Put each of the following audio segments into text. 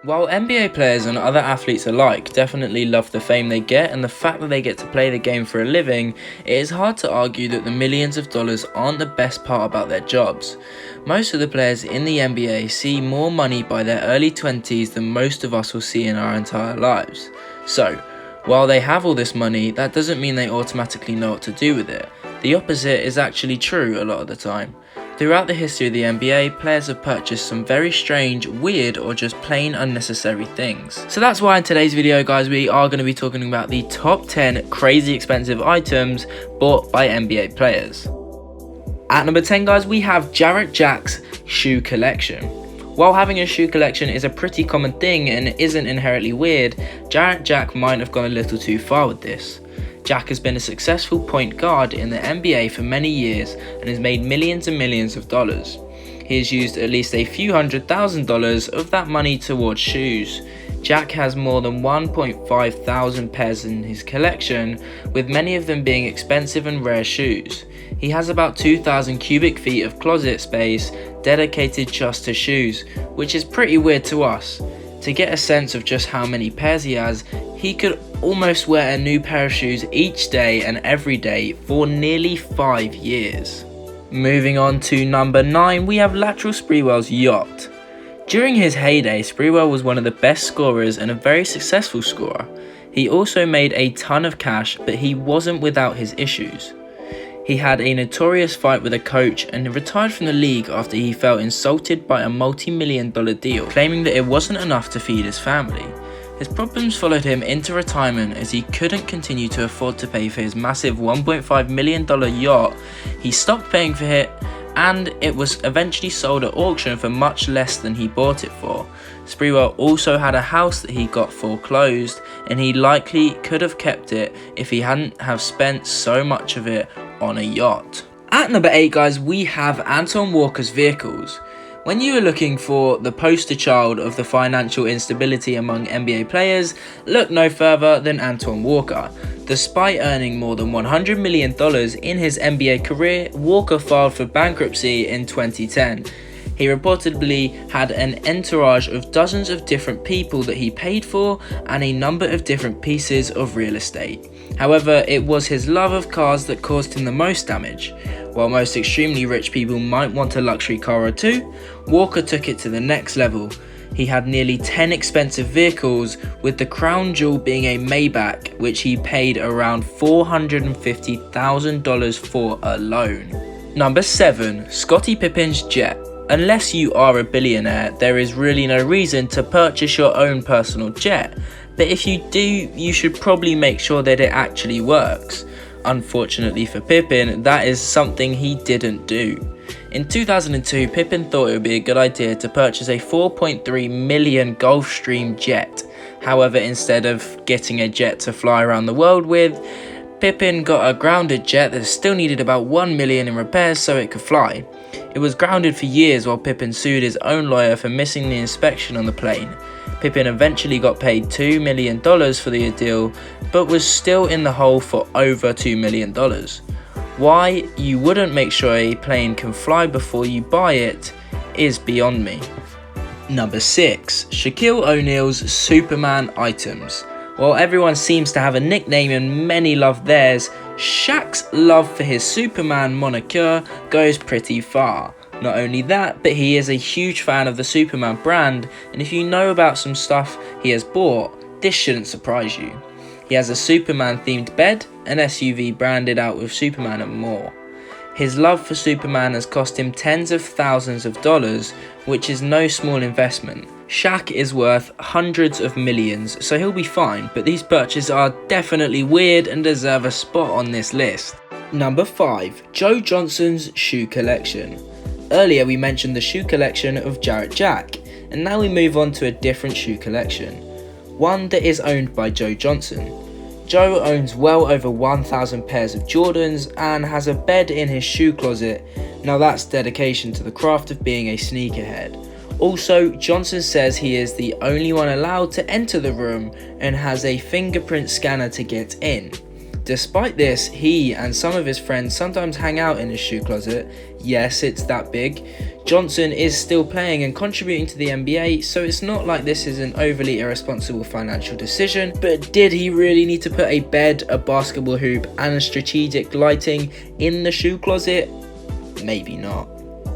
While NBA players and other athletes alike definitely love the fame they get and the fact that they get to play the game for a living, it is hard to argue that the millions of dollars aren't the best part about their jobs. Most of the players in the NBA see more money by their early 20s than most of us will see in our entire lives. So, while they have all this money, that doesn't mean they automatically know what to do with it. The opposite is actually true a lot of the time. Throughout the history of the NBA, players have purchased some very strange, weird, or just plain unnecessary things. So that's why in today's video, guys, we are going to be talking about the top 10 crazy expensive items bought by NBA players. At number 10, guys, we have Jarrett Jack's shoe collection. While having a shoe collection is a pretty common thing and isn't inherently weird, Jarrett Jack might have gone a little too far with this. Jack has been a successful point guard in the NBA for many years and has made millions and millions of dollars. He has used at least a few $100,000 of that money towards shoes. Jack has more than 1.5 thousand pairs in his collection, with many of them being expensive and rare shoes. He has about 2,000 cubic feet of closet space dedicated just to shoes, which is pretty weird to us. To get a sense of just how many pairs he has, he could almost wear a new pair of shoes each day and every day for nearly 5 years. Moving on to number 9, we have Latrell Sprewell's yacht. During his heyday, Sprewell was one of the best scorers and a very successful scorer. He also made a ton of cash, but he wasn't without his issues. He had a notorious fight with a coach and retired from the league after he felt insulted by a multi-million-dollar deal, claiming that it wasn't enough to feed his family. His problems followed him into retirement as he couldn't continue to afford to pay for his massive $1.5 million yacht. He stopped paying for it, and it was eventually sold at auction for much less than he bought it for. Sprewell also had a house that he got foreclosed, and he likely could have kept it if he hadn't have spent so much of it on a yacht. At number 8, guys, we have Antoine Walker's vehicles. When you are looking for the poster child of the financial instability among NBA players, look no further than Antoine Walker. Despite earning more than $100 million in his NBA career, Walker filed for bankruptcy in 2010. He reportedly had an entourage of dozens of different people that he paid for and a number of different pieces of real estate. However, it was his love of cars that caused him the most damage. While most extremely rich people might want a luxury car or two, Walker took it to the next level. He had nearly 10 expensive vehicles, with the crown jewel being a Maybach, which he paid around $450,000 for alone. Number 7. Scottie Pippen's jet. Unless you are a billionaire, there is really no reason to purchase your own personal jet. But if you do, you should probably make sure that it actually works. Unfortunately for Pippen, that is something he didn't do. In 2002, Pippen thought it would be a good idea to purchase a 4.3 million Gulfstream jet. However, instead of getting a jet to fly around the world with, Pippen got a grounded jet that still needed about $1 million in repairs so it could fly. It was grounded for years while Pippen sued his own lawyer for missing the inspection on the plane. Pippen eventually got paid $2 million for the deal, but was still in the hole for over $2 million. Why you wouldn't make sure a plane can fly before you buy it is beyond me. Number 6. Shaquille O'Neal's Superman items. While everyone seems to have a nickname and many love theirs, Shaq's love for his Superman moniker goes pretty far. Not only that, but he is a huge fan of the Superman brand, and if you know about some stuff he has bought, this shouldn't surprise you. He has a Superman themed bed, an SUV branded out with Superman and more. His love for Superman has cost him tens of thousands of dollars, which is no small investment. Shaq is worth hundreds of millions, so he'll be fine, but these purchases are definitely weird and deserve a spot on this list. Number 5. Joe Johnson's shoe collection. Earlier we mentioned the shoe collection of Jarrett Jack, and now we move on to a different shoe collection, one that is owned by Joe Johnson. Joe owns well over 1,000 pairs of Jordans and has a bed in his shoe closet. Now that's dedication to the craft of being a sneakerhead. Also, Johnson says he is the only one allowed to enter the room and has a fingerprint scanner to get in. Despite this, he and some of his friends sometimes hang out in his shoe closet. Yes, it's that big. Johnson is still playing and contributing to the NBA, so it's not like this is an overly irresponsible financial decision, but did he really need to put a bed, a basketball hoop, and a strategic lighting in the shoe closet? Maybe not.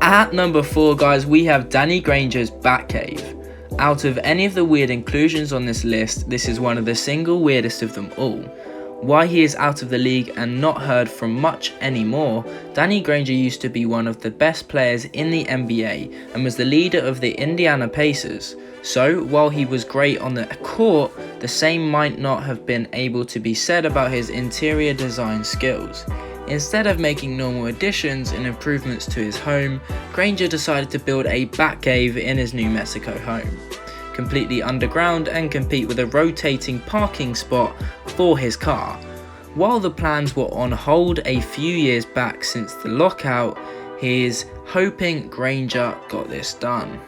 At number 4, guys, we have Danny Granger's Batcave. Out of any of the weird inclusions on this list, this is one of the single weirdest of them all. Why he is out of the league and not heard from much anymore, Danny Granger used to be one of the best players in the NBA and was the leader of the Indiana Pacers. So, while he was great on the court, the same might not have been able to be said about his interior design skills. Instead of making normal additions and improvements to his home, Granger decided to build a Batcave in his New Mexico home, completely underground and compete with a rotating parking spot for his car. While the plans were on hold a few years back since the lockout, he is hoping Granger got this done.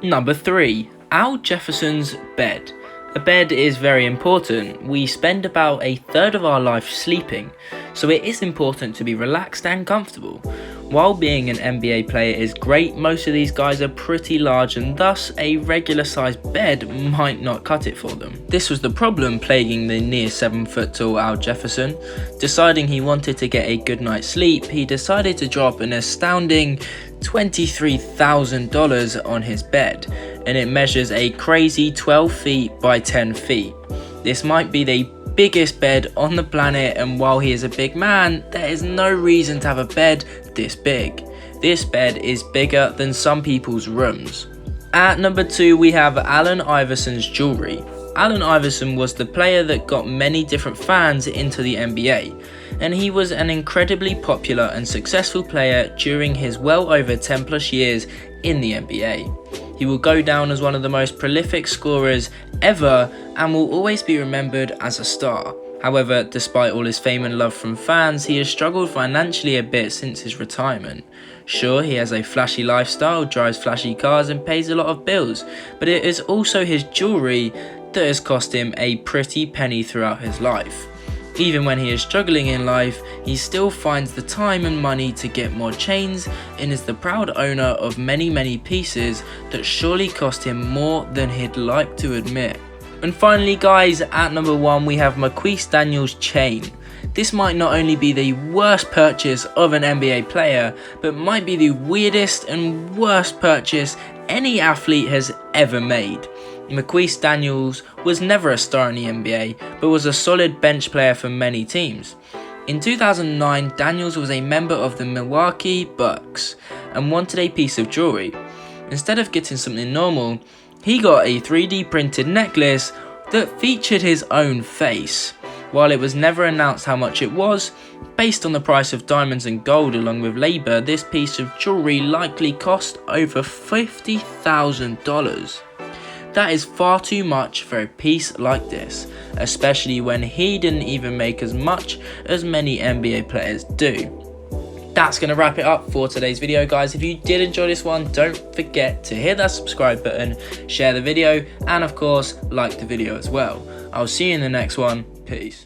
Number 3. Al Jefferson's bed. A bed is very important. We spend about a third of our life sleeping, so it is important to be relaxed and comfortable. While being an NBA player is great, most of these guys are pretty large and thus a regular sized bed might not cut it for them. This was the problem plaguing the near 7 foot tall Al Jefferson. Deciding he wanted to get a good night's sleep, he decided to drop an astounding $23,000 on his bed, and it measures a crazy 12 feet by 10 feet. This might be the biggest bed on the planet, and while he is a big man, there is no reason to have a bed this big. This bed is bigger than some people's rooms. At number 2, we have Allen Iverson's jewelry. Allen Iverson was the player that got many different fans into the NBA, and he was an incredibly popular and successful player during his well over 10 plus years in the NBA. He will go down as one of the most prolific scorers ever and will always be remembered as a star. However, despite all his fame and love from fans, he has struggled financially a bit since his retirement. Sure, he has a flashy lifestyle, drives flashy cars and pays a lot of bills, but it is also his jewelry that has cost him a pretty penny throughout his life. Even when he is struggling in life, he still finds the time and money to get more chains and is the proud owner of many pieces that surely cost him more than he'd like to admit. And finally, guys, at number 1 we have Marquise Daniels' chain. This might not only be the worst purchase of an NBA player, but might be the weirdest and worst purchase any athlete has ever made. Marquise Daniels was never a star in the NBA, but was a solid bench player for many teams. In 2009, Daniels was a member of the Milwaukee Bucks and wanted a piece of jewelry. Instead of getting something normal, he got a 3D printed necklace that featured his own face. While it was never announced how much it was, based on the price of diamonds and gold along with labour, this piece of jewelry likely cost over $50,000. That is far too much for a piece like this, especially when he didn't even make as much as many NBA players do. That's going to wrap it up for today's video, guys. If you did enjoy this one, don't forget to hit that subscribe button, share the video, and of course, like the video as well. I'll see you in the next one. Peace.